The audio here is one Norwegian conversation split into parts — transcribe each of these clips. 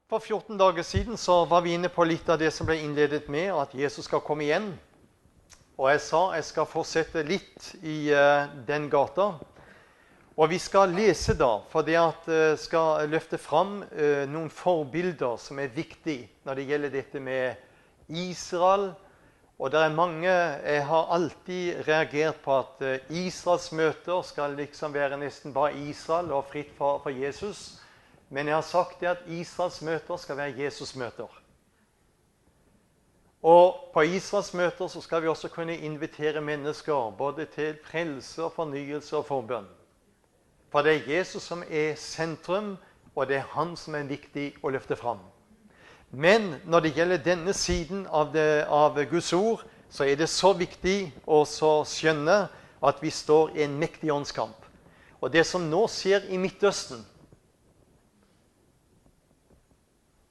For 14 dager siden så var vi inne på litt av det som ble innledet med, at Jesus skal komme igjen. Og jeg sa jeg skal fortsette litt i den gata. Og vi skal lese da, for det at jeg skal løfte fram noen forbilder som er viktige når det gjelder dette med Israel. Og det er mange, jeg har alltid reagert på at Israels møter skal liksom være nesten bare Israel og fritt for Jesus. Men jeg har sagt det at Israels møter skal være Jesus møter. Og på Israels møter så skal vi også kunne invitere mennesker både til frelse, fornyelse og forbønn. For det er Jesus som er sentrum, og det er han som er viktig å løfte fram. Men når det gjelder denne siden av Guds ord, så er det så viktig å så skjønne at vi står i en mektig åndskamp. Og det som nå skjer i Midtøsten,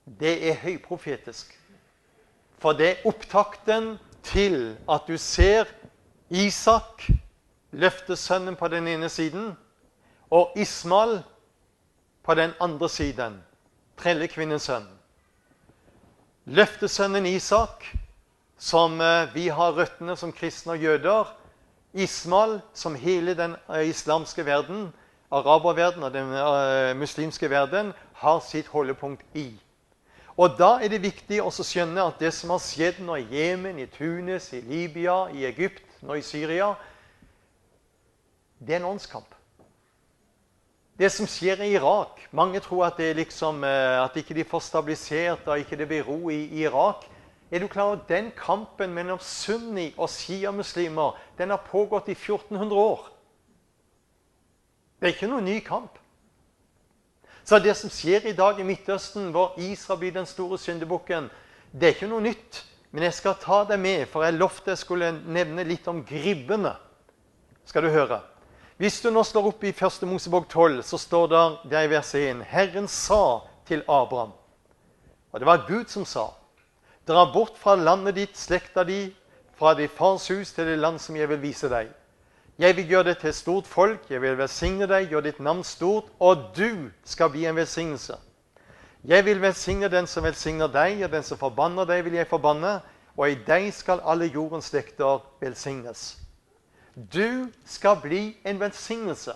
det er høyprofetisk. For det er opptakten til at du ser Isak, løftesønnen på den ene siden, og Ismael på den andre siden, trellekvinnens sønn. Løftesønnen Isak, som vi har røttene som kristne og jøder, Ismael, som hele den islamske verden, araberverden og den muslimske verden, har sitt holdepunkt i. Og da er det viktig å skjønne at det som har skjedd nå i Jemen, i Tunis, i Libya, i Egypt, nå i Syria, det er en åndskamp. Det som skjer i Irak, mange tror at det er liksom, at ikke de får stabilisert, og ikke det blir ro i Irak. Er du klar over at den kampen mellom sunni og shia-muslimer, den har pågått i 1400 år? Det er ikke noen ny kamp. Så det som skjer i dag i Midtøsten, hvor Israel blir den store syndebukken, det er ikke noe nytt. Men jeg skal ta det med, for jeg lovte jeg skulle nevne litt om gribbene. Skal du høre. Hvis du nå slår opp i 1. Mosebok 12, så står det i vers 1, Herren sa til Abraham, og det var Gud som sa, dra bort fra landet ditt, slekta di, fra ditt fars hus til det land som jeg vil vise deg. Jeg vil gjøre det til et stort folk, jeg vil velsigne deg, gjøre ditt navn stort, og du skal bli en velsignelse. Jeg vil velsigne den som velsigner deg, og den som forbanner deg vil jeg forbanne, og i deg skal alle jordens slekter velsignes. Du skal bli en velsignelse,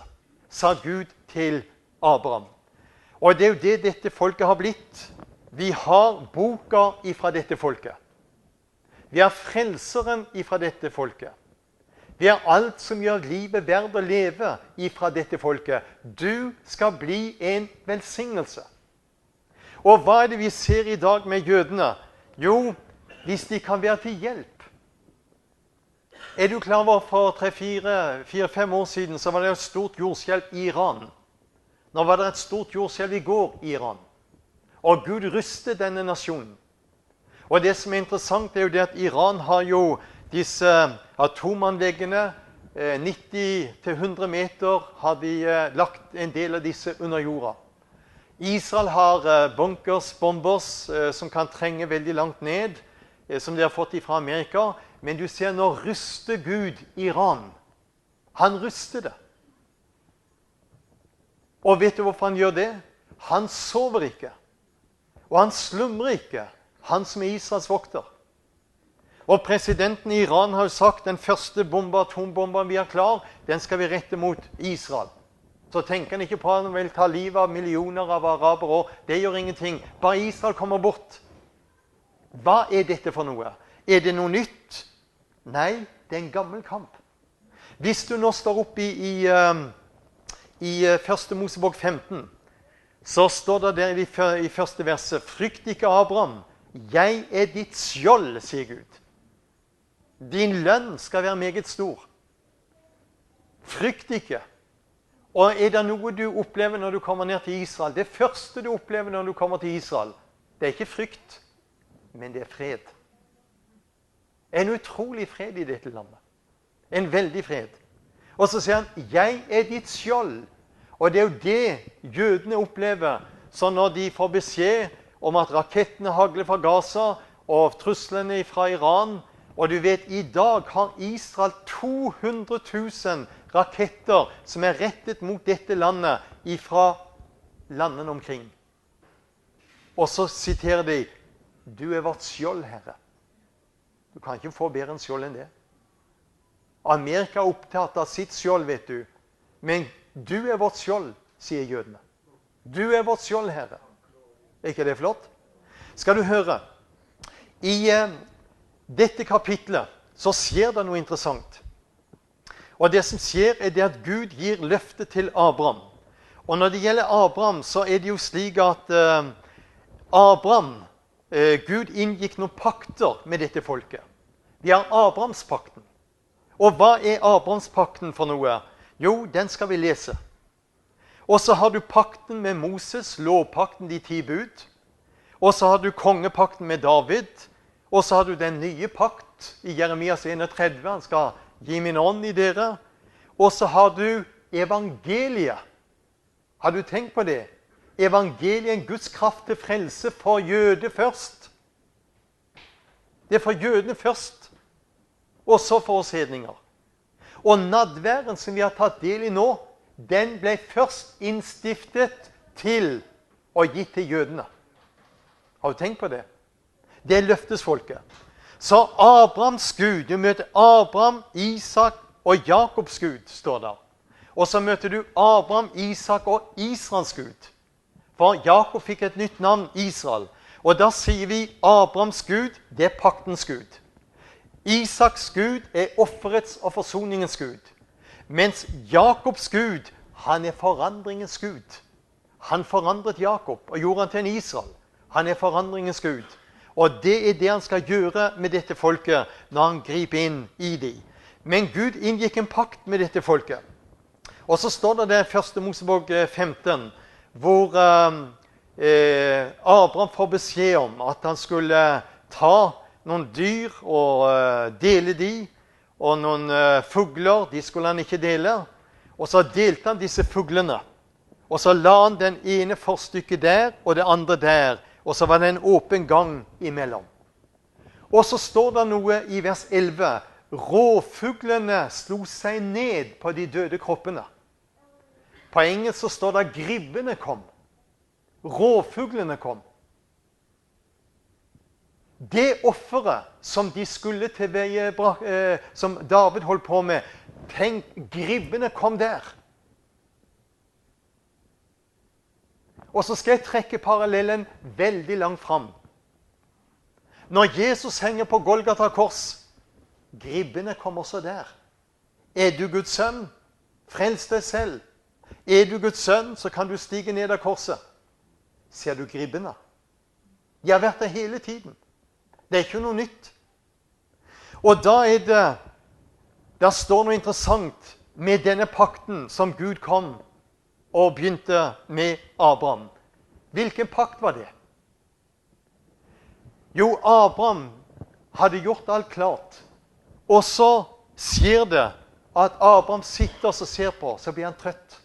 sa Gud til Abraham. Og det er jo det dette folket har blitt. Vi har boka ifra dette folket. Vi har frelseren ifra dette folket. Vi har alt som gjør livet verdt å leve ifra dette folket. Du skal bli en velsignelse. Og hva er det vi ser i dag med jødene? Jo, hvis de kan være til hjelp. Er du klar over for 3-4-5 år siden så var det et stort jordskjelv i Iran. Nå var det et stort jordskjelv i går i Iran. Og Gud rystet denne nasjonen. Og det som er interessant er jo det at Iran har jo disse atomanleggene, 90-100 meter har de lagt en del av disse under jorda. Israel har bunkers, bombers, som kan trenge veldig langt ned, som de har fått fra Amerika. Men du ser nå ryster Gud Iran. Han ryster det. Og vet du hvorfor han gjør det? Han sover ikke. Og han slumrer ikke. Han som er Israels vokter. Og presidenten i Iran har jo sagt den første atombomben vi har klar, den skal vi rette mot Israel. Så tenker han ikke på at han vil ta livet av millioner av arabere, og det gjør ingenting. Bare Israel kommer bort. Hva er dette for noe? Er det noe nytt? Nei, det er en gammel kamp. Hvis du nå står opp i 1. Mosebok 15, så står det der i første verset, frykt ikke Abraham, jeg er ditt skjold, sier Gud. Din lønn skal være meget stor. Frykt ikke. Og er det noe du opplever når du kommer ned til Israel? Det første du opplever når du kommer til Israel, det er ikke frykt, men det er fred. En utrolig fred i dette landet. En veldig fred. Og så sier han, jeg er ditt skjold. Og det er jo det jødene opplever. Så når de får beskjed om at rakettene hagler fra Gaza, og truslene fra Iran, og du vet, i dag har Israel 200 000 raketter som er rettet mot dette landet ifra landene omkring. Og så siterer de, du er vårt skjold, Herre. Du kan ikke få bedre enn skjold enn det. Amerika er opptatt av sitt skjold, vet du. Men du er vårt skjold, sier jødene. Du er vårt skjold, Herre. Er ikke det flott? Skal du høre, i dette kapitlet så skjer det noe interessant. Og det som skjer er det at Gud gir løfte til Abraham. Og når det gjelder Abraham, så er det jo slik at Gud inngikk noen pakter med dette folket. Vi har Abrahamspakten. Og hva er Abrahamspakten for noe? Jo, den skal vi lese. Og så har du pakten med Moses, lovpakten, de 10 bud. Og så har du kongepakten med David. Og så har du den nye pakt i Jeremias 31. Han skal gi min ånd i dere. Og så har du evangeliet. Har du tenkt på det? Evangeliet er en Guds kraft til frelse for jøder først. Det er for jødene først. Og så for oss hedninger. Og nadværen som vi har tatt del i nå, den ble først innstiftet til og gitt til jødene. Har du tenkt på det? Det er løftesfolket. Så Abrahams Gud, du møter Abraham, Isak og Jakobs Gud, står der. Og så møter du Abraham, Isak og Israels Gud. For Jakob fikk et nytt navn, Israel. Og da sier vi Abrahams Gud, det er paktens Gud. Isaks Gud er offerets og forsoningens Gud. Mens Jakobs Gud, han er forandringens Gud. Han forandret Jakob og gjorde han til en Israel. Han er forandringens Gud. Og det er det han skal gjøre med dette folket når han griper inn i dem. Men Gud inngikk en pakt med dette folket. Og så står det der 1. Mosebok 15, hvor Abraham får beskjed om at han skulle ta noen dyr og dele de, og noen fugler, de skulle han ikke dele. Og så delte han disse fuglene. Og så la han den ene forstykket der, og det andre der. Og så var det en åpen gang imellom. Og så står det noe i vers 11. Råfuglene slo seg ned på de døde kroppene. På engelsk så står det gribbene kom. Råfuglene kom. Det offeret som de skulle til veie, som David holdt på med, tenk, gribbene kom der. Og så skal jeg trekke parallellen veldig langt fram. Når Jesus henger på Golgata kors, gribbene kom også der. Er du Guds sønn? Frels deg selv. Er du Guds sønn, så kan du stige ned av korset. Ser du gribbene? De har vært der hele tiden. Det er ikke noe nytt. Og da er det, der står noe interessant med denne pakten som Gud kom og begynte med Abraham. Hvilken pakt var det? Jo, Abraham hadde gjort alt klart. Og så skjer det at Abraham sitter og ser på, så blir han trøtt.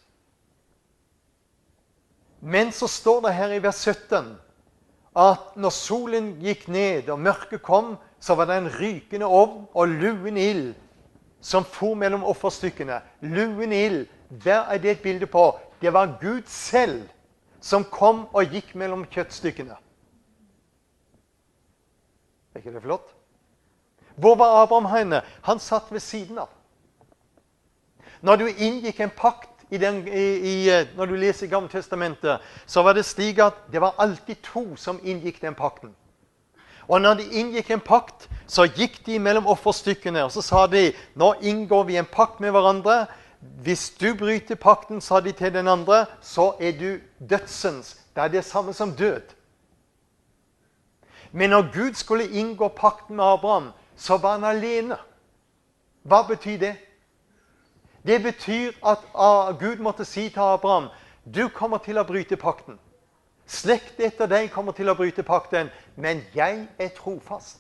Men så står det her i vers 17 at når solen gikk ned og mørket kom, så var det en rykende ovn og luen ild som for mellom offerstykkene. Luen ild, hva er det et bilde på? Det var Gud selv som kom og gikk mellom kjøttstykkene. Er ikke det flott? Hvor var Abraham henne? Han satt ved siden av. Når du inngikk en pakt, når du leser i Gamle Testamentet, så var det slik at det var alltid 2 som inngikk den pakten. Og når de inngikk en pakt, så gikk de mellom offerstykkene, og så sa de, nå inngår vi en pakt med hverandre. Hvis du bryter pakten, sa de til den andre, så er du dødsens. Det er det samme som død. Men når Gud skulle inngå pakten med Abraham, så var han alene. Hva betyr det? Det betyr at Gud måtte si til Abraham, du kommer til å bryte pakten. Slekt etter deg kommer til å bryte pakten, men jeg er trofast.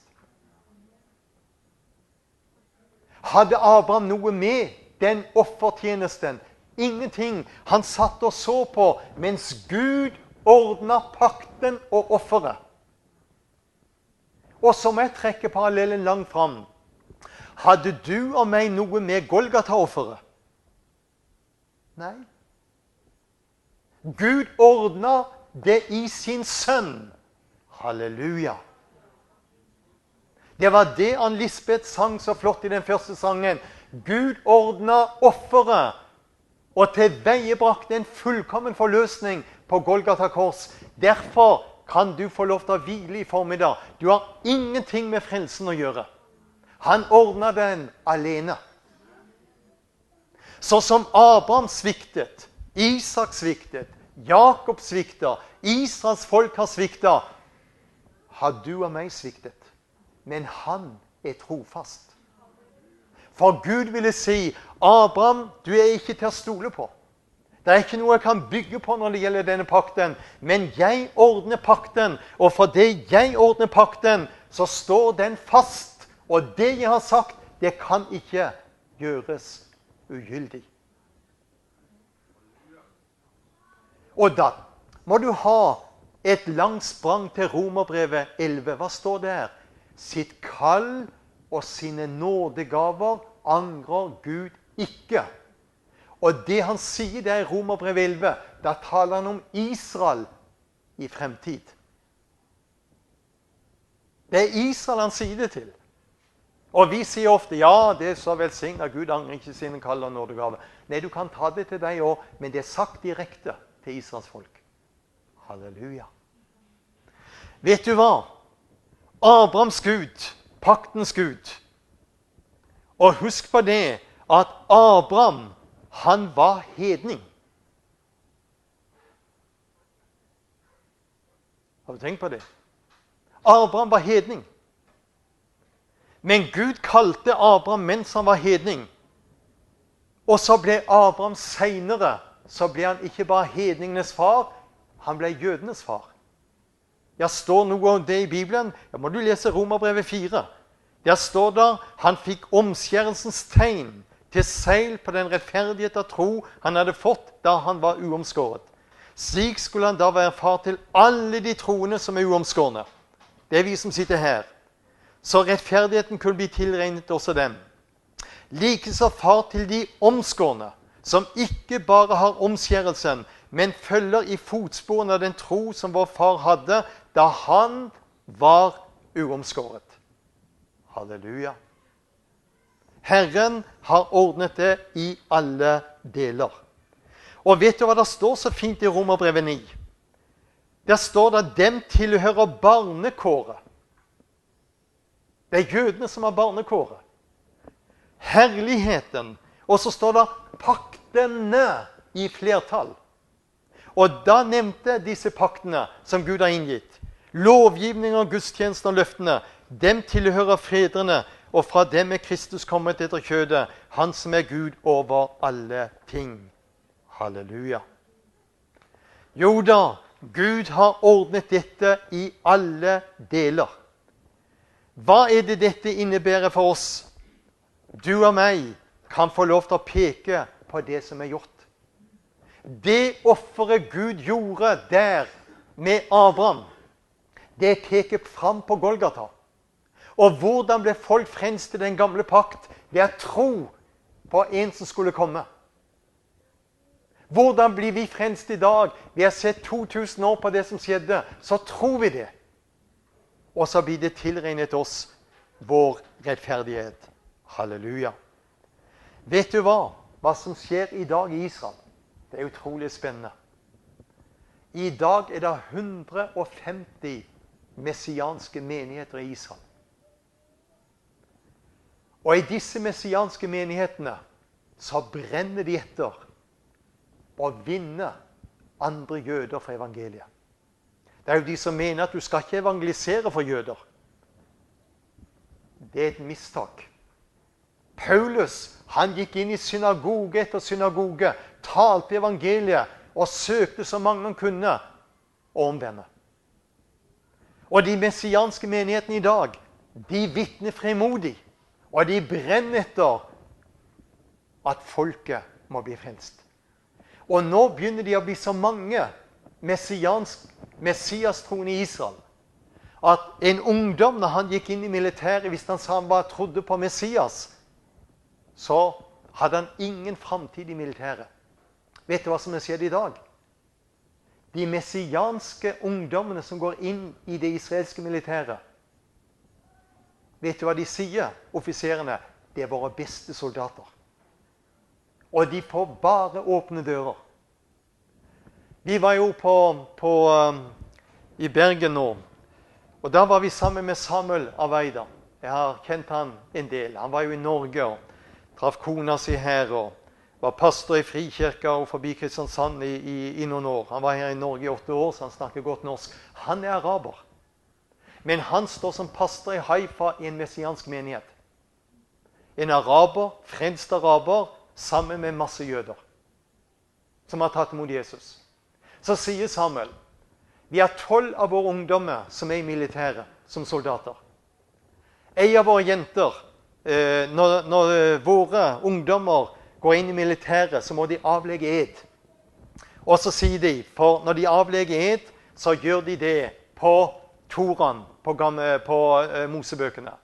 Hadde Abraham noe med den offertjenesten? Ingenting. Han satt og så på, mens Gud ordnet pakten og offeret. Og så må jeg trekke parallellen langt fram. Hadde du og meg noe med Golgata-offeret? Nei. Gud ordnet det i sin sønn, Halleluja. Det var det Ann Lisbeth sang så flott i den første sangen. Gud ordnet offeret og tilveiebrakte en fullkommen forløsning på Golgata kors. Derfor kan du få lov til å hvile i formiddag. Du har ingenting med frelsen å gjøre. Han ordnet den alene. Så som Abraham sviktet, Isak sviktet, Jakob sviktet, Israels folk har sviktet, har du og meg sviktet. Men han er trofast. For Gud ville si, Abraham, du er ikke til å stole på. Det er ikke noe jeg kan bygge på når det gjelder denne pakten. Men jeg ordner pakten, og for det jeg ordner pakten, så står den fast. Og det jeg har sagt, det kan ikke gjøres ugyldig. Og da må du ha et langt sprang til Romerbrevet 11. Hva står der? Sitt kall og sine nådegaver angrer Gud ikke. Og det han sier der i Romerbrevet 11, da taler han om Israel i fremtid. Det er Israel han sier det til. Og vi sier ofte, ja, det er så velsignet, Gud angrer ikke sine kall og nådegaver. Nei, du kan ta det til deg også, men det er sagt direkte til Israels folk. Halleluja. Vet du hva? Abrahams Gud, paktens Gud. Og husk på det, at Abraham, han var hedning. Har du tenkt på det? Abraham var hedning. Men Gud kalte Abraham mens han var hedning. Og så ble Abraham senere, så ble han ikke bare hedningenes far, han ble jødenes far. Ja, står noe om det i Bibelen? Ja, må du lese Romerbrevet 4. Der står der, han fikk omskjærelsens tegn til seil på den rettferdighet og tro han hadde fått da han var uomskåret. Slik skulle han da være far til alle de troende som er uomskårne. Det er vi som sitter her. Så rettferdigheten kunne bli tilregnet også dem. Likeså far til de omskårne, som ikke bare har omskjærelsen, men følger i fotsporene av den tro som vår far hadde da han var uomskåret. Halleluja. Herren har ordnet det i alle deler. Og vet du hva det står så fint i Romerbrevet 9? Der står det at dem tilhører barnekåret. Det er jødene som har barnekåret. Herligheten. Og så står det paktene i flertall. Og da nevnte disse paktene som Gud har inngitt. Lovgivningen, gudstjenesten og løftene. Dem tilhører fedrene, og fra dem er Kristus kommet etter kjødet, han som er Gud over alle ting. Halleluja. Jo da, Gud har ordnet dette i alle deler. Hva er det dette innebærer for oss? Du og meg kan få lov til å peke på det som er gjort. Det offeret Gud gjorde der med Abraham, det peker fram på Golgata. Og hvordan ble folk frelst i den gamle pakt? Ved å tro på en som skulle komme. Hvordan blir vi frelst i dag? Vi har sett 2000 år på det som skjedde. Så tror vi det. Og så blir det tilregnet oss vår rettferdighet. Halleluja. Vet du hva? Hva som skjer i dag i Israel? Det er utrolig spennende. I dag er det 150 messianske menigheter i Israel. Og i disse messianske menighetene så brenner de etter å vinne andre jøder for evangeliet. Det er jo de som mener at du skal ikke evangelisere for jøder. Det er et mistak. Paulus, han gikk inn i synagoge etter synagoge, talte evangeliet og søkte så mange han kunne å omvende. Og de messianske menighetene i dag, de vitner frimodig. Og de brenner etter at folket må bli frelst. Og nå begynner de å bli så mange messias-troende i Israel, at en ungdom, når han gikk inn i militæret, hvis han sa han bare trodde på Messias, så hadde han ingen framtid i militæret. Vet du hva som har skjedd i dag? de messianske ungdommene som går inn i det israelske militæret. Vet du hva de sier, offiserene? Det er våre beste soldater. Og de får bare åpne dører. Vi var jo i Bergen nå, og da var vi sammen med Samuel Aveida. Jeg har kjent han en del. Han var jo i Norge og traff kona si her og var pastor i Frikirka og forbi Kristiansand i noen år. Han var her i Norge i 8 år, så han snakker godt norsk. Han er araber. Men han står som pastor i Haifa i en messiansk menighet. En araber, frelst araber, sammen med masse jøder som har tatt imot Jesus. Så sier Samuel, vi har 12 av våre ungdommer som er i militæret, som soldater. En av våre jenter, når våre ungdommer går inn i militæret, så må de avlegge ed. Og så sier de, for når de avlegger ed, så gjør de det på Toran, på Mosebøkene.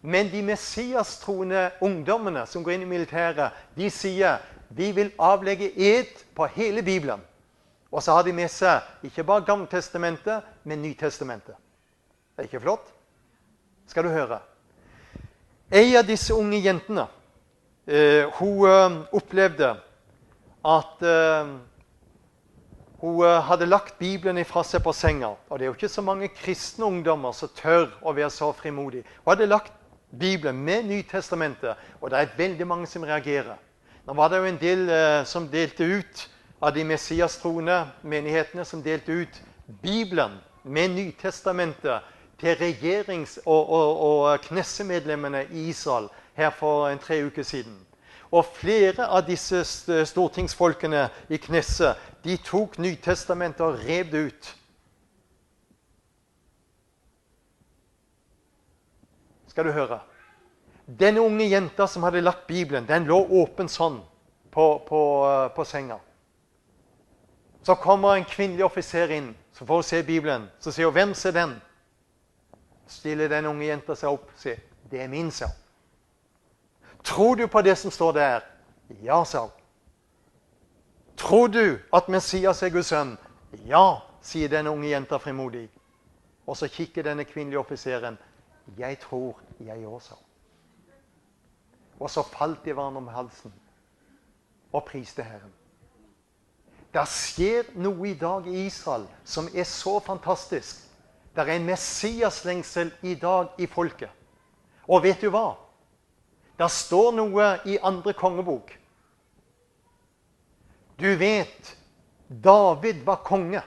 Men de messias-troende ungdommene som går inn i militæret, de sier, vi vil avlegge ed på hele Bibelen. Og så har de med seg, ikke bare Gammeltestamentet, men Nytestamentet. Det er ikke flott? Skal du høre. En av disse unge jentene, hun opplevde at hun hadde lagt Bibelen ifra seg på senga. Og det er jo ikke så mange kristne ungdommer som tør å være så frimodige. Hun hadde lagt Bibelen med Nytestamentet, og det er veldig mange som reagerer. Nå var det jo en del som delte ut av de messias-troende menighetene som delte ut Bibelen med Nytestamentet til regjerings- og knessemedlemmene i Israel her for 3 uker siden. Og flere av disse stortingsfolkene i Knesset, de tok Nytestamentet og rev det ut. Skal du høre? Denne unge jenta som hadde lagt Bibelen, den lå åpen sånn på senga. Så kommer en kvinnelig offiser inn, så får hun se Bibelen. Så sier hun, hvem ser den? Stiller den unge jenta seg opp og sier, det er min, sa hun. Tror du på det som står der? Ja, sa hun. Tror du at Messias er Guds sønn? Ja, sier den unge jenta frimodig. Og så kikker denne kvinnelige offiseren. Jeg tror jeg også. Og så falt de hverandre om halsen og priste Herren. Det skjer noe i dag i Israel som er så fantastisk. Det er en messiaslengsel i dag i folket. Og vet du hva? Det står noe i 2. kongebok. Du vet, David var konge.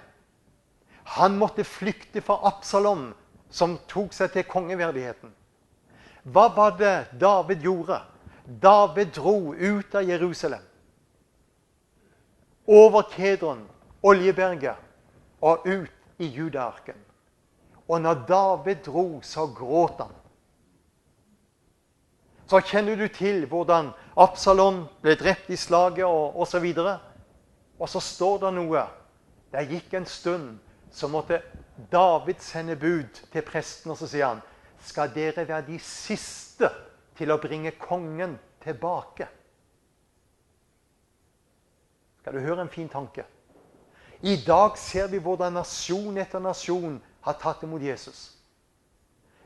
Han måtte flykte fra Absalom, som tok seg til kongeverdigheten. Hva var det David gjorde? David dro ut av Jerusalem, over Kedron, Oljeberget, og ut i Judaarken. Og når David dro, så gråt han. Så kjenner du til hvordan Absalom ble drept i slaget og så videre. Og så står det noe. Det gikk en stund, så måtte David sende bud til presten, og så sier han, skal dere være de siste til å bringe kongen tilbake? Skal du høre en fin tanke? I dag ser vi hvordan nasjon etter nasjon har tatt imot Jesus.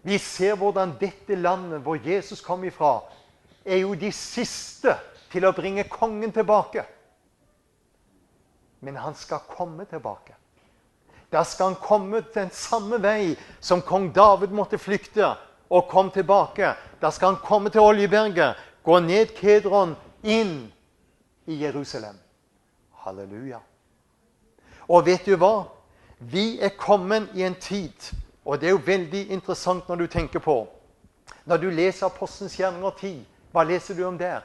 Vi ser hvordan dette landet hvor Jesus kom ifra, er jo de siste til å bringe kongen tilbake. Men han skal komme tilbake. Da skal han komme den samme vei som kong David måtte flykte og kom tilbake. Da skal han komme til Oljeberget, gå ned Kedron, inn i Jerusalem. Halleluja. Og vet du hva? Vi er kommet i en tid, og det er jo veldig interessant når du tenker på. Når du leser Apostelens gjerninger 10, hva leser du om der?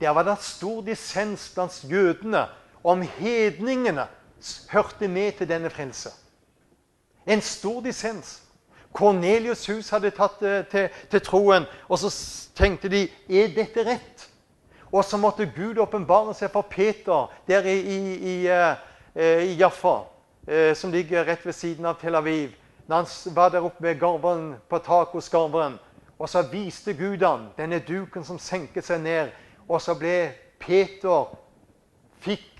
Der var det stor dissens blant jødene om hedningene hørte med til denne frelse. En stor dissens. Kornelius hus hadde tatt til troen, og så tenkte de, er dette rett? Og så måtte Gud åpenbare seg for Peter der i Jaffa, som ligger rett ved siden av Tel Aviv. Når han var der oppe ved garveren på tak hos garveren, og så viste Gud han denne duken som senket seg ned, og så ble Peter fikk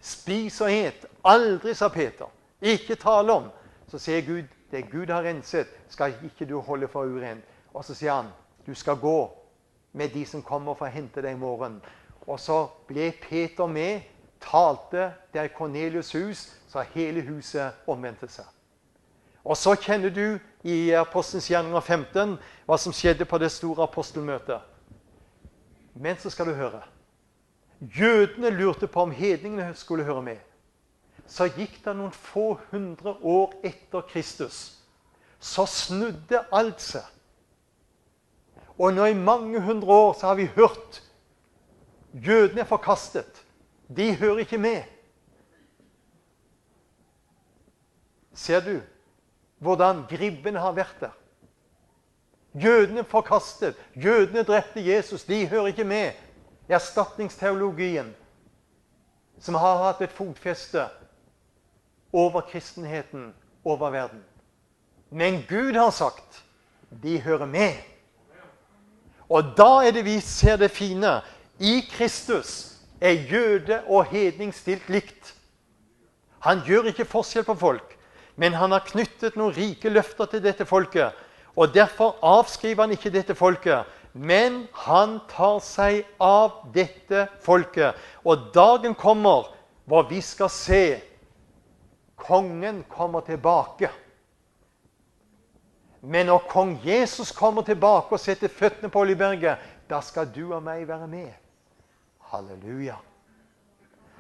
Spis og et. Aldri, sa Peter. Ikke tale om. Så sier Gud, det Gud har renset, skal ikke du holde for urent. Og så sier han, du skal gå med de som kommer for å hente deg i morgen. Og så ble Peter med, talte der i Kornelius hus, så hele huset omvendte seg. Og så kjenner du i Apostelens gjerninger 15 hva som skjedde på det store apostelmøtet. Men så skal du høre. Jødene lurte på om hedningene skulle høre med. Så gikk det noen få hundre år etter Kristus. Så snudde alt seg. Og nå i mange hundre år så har vi hørt jødene er forkastet. De hører ikke med. Ser du hvordan gribben har vært der? Jødene forkastet. Jødene drepte Jesus. De hører ikke med. Erstatningsteologien som har hatt et fotfeste over kristenheten, over verden. Men Gud har sagt, de hører med. Og da er det vi ser det fine. I Kristus er jøde og hedning stilt likt. Han gjør ikke forskjell på folk, men han har knyttet noen rike løfter til dette folket. Og derfor avskriver han ikke dette folket, men han tar seg av dette folket. Og dagen kommer hvor vi skal se kongen kommer tilbake. Men når kong Jesus kommer tilbake og setter føttene på Oljeberget, da skal du og meg være med. Halleluja.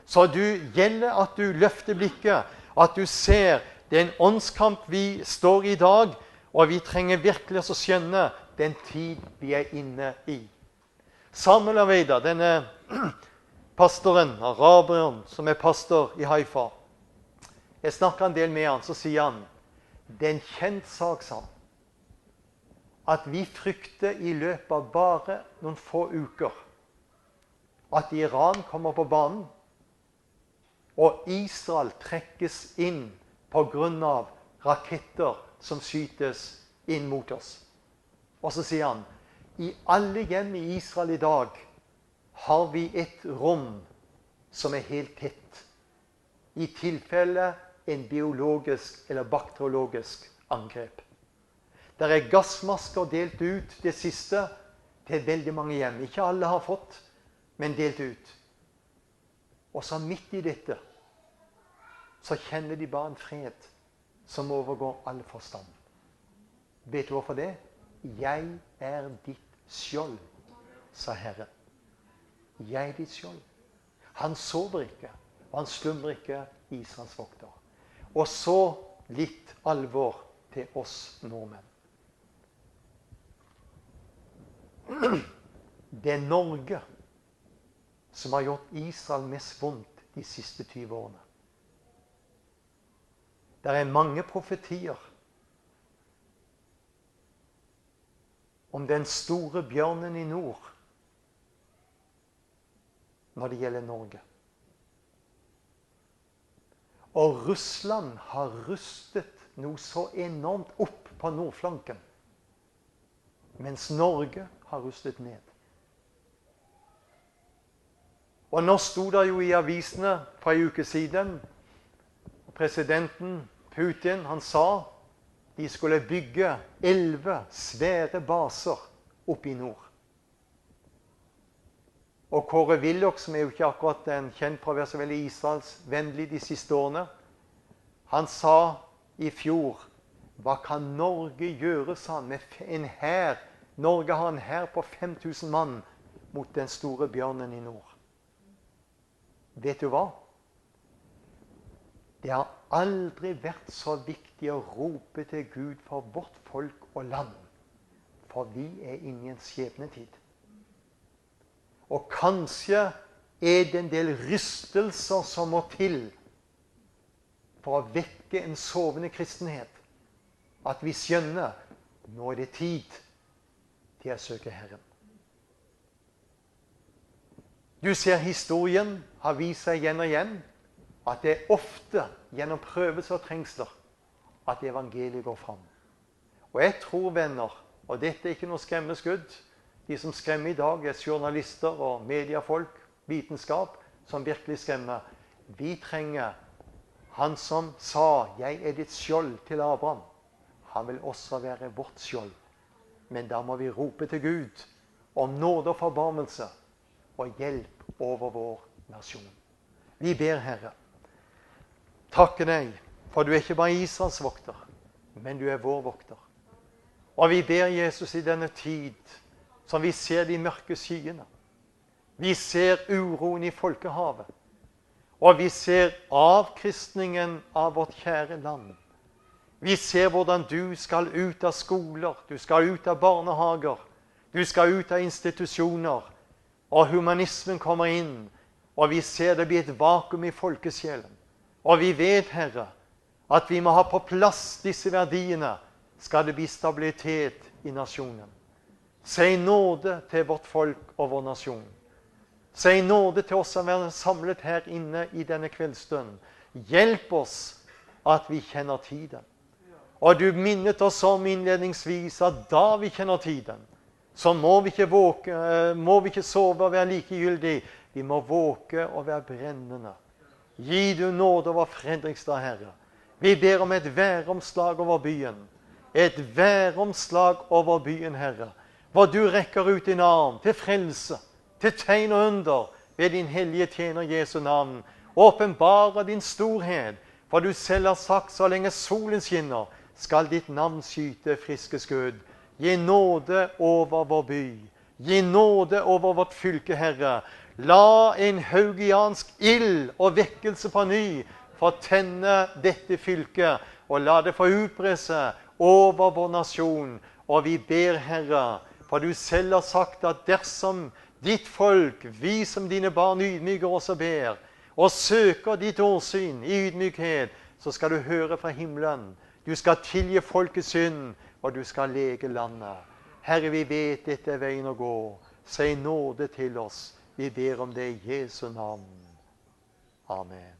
Så det gjelder at du løfter blikket, at du ser den åndskamp vi står i dag, og vi trenger virkelig å skjønne den tid vi er inne i. Samuel Aveida, denne pastoren, araberen som er pastor i Haifa, jeg snakker en del med han, så sier han, det er en kjent sak, sa han, at vi frykter i løpet av bare noen få uker at Iran kommer på banen, og Israel trekkes inn på grunn av raketter som skytes inn mot oss. Og så sier han, i alle hjem i Israel i dag har vi et rom som er helt tett, i tilfelle en biologisk eller bakteriologisk angrep. Der er gassmasker delt ut det siste til veldig mange hjem. Ikke alle har fått, men delt ut. Og så midt i dette, så kjenner de bare en fred som overgår all forstand. Vet du hvorfor det? Jeg er ditt skjold, sa Herren. Jeg er ditt skjold. Han sover ikke, og han slumrer ikke, Israels vokter. Og så litt alvor til oss nordmenn. Det er Norge som har gjort Israel mest vondt de siste 20 årene. Det er mange profetier om den store bjørnen i nord når det gjelder Norge. Og Russland har rustet noe så enormt opp på nordflanken, mens Norge har rustet ned. Og nå stod det jo i avisene for en uke siden, presidenten Putin, han sa de skulle bygge 11 svære baser oppe i nord. Og Kåre Willoch, som er jo ikke akkurat en kjent for å være så veldig Israelsvennlig de siste årene, han sa i fjor, hva kan Norge gjøre, sa han, med en hær? Norge har en hær på 5000 mann mot den store bjørnen i nord. Vet du hva? Det har aldri vært så viktig å rope til Gud for vårt folk og land, for vi er inne i en skjebnetid. Og kanskje er det en del rystelser som må til for å vekke en sovende kristenhet. At vi skjønner, nå er det tid til å søke Herren. Du ser historien har vist seg igjen og igjen at det er ofte gjennom prøvelser og trengsler at evangeliet går fram. Og jeg tror, venner, og dette er ikke noe skremmeskudd, de som skremmer i dag er journalister og mediefolk, vitenskap, som virkelig skremmer. Vi trenger han som sa 'Jeg er ditt skjold' til Abraham. Han vil også være vårt skjold. Men da må vi rope til Gud om nåde og forbarmelse og hjelp over vår nasjon. Vi ber, Herre, takke deg, for du er ikke bare Israels vokter, men du er vår vokter. Og vi ber Jesus i denne tid, som vi ser de mørke skyene. Vi ser uroen i folkehavet. Og vi ser avkristningen av vårt kjære land. Vi ser hvordan du skal ut av skoler, du skal ut av barnehager, du skal ut av institusjoner, og humanismen kommer inn, og vi ser det blir et vakuum i folkesjelen. Og vi vet, Herre, at vi må ha på plass disse verdiene, skal det bli stabilitet i nasjonen. Si nåde til vårt folk og vår nasjon. Si nåde til oss som er samlet her inne i denne kveldsstund. Hjelp oss at vi kjenner tiden. Og du minnet oss om innledningsvis at da vi kjenner tiden, så må vi ikke sove og være likegyldig. Vi må våke og være brennende. Gi du nåde over Fredrikstad, Herre. Vi ber om et væromslag over byen. Et væromslag over byen, Herre. Hvor du rekker ut din arm til frelse, til tegn og under ved din hellige tjener Jesu navn. Åpenbare din storhet, for du selv har sagt så lenge solen skinner, skal ditt navn skyte friske skudd. Gi nåde over vår by. Gi nåde over vårt fylke, Herre. La en haugiansk ild og vekkelse på ny fortenne dette fylket, og la det få utbre seg over vår nasjon. Og vi ber, Herre, for du selv har sagt at dersom ditt folk, vi som dine barn ydmyker oss og ber, og søker ditt åsyn i ydmykhet, så skal du høre fra himmelen. Du skal tilgi folkets synd, og du skal lege landet. Herre, vi vet dette er veien å gå. Si nåde til oss. Vi ber om det i Jesu navn. Amen.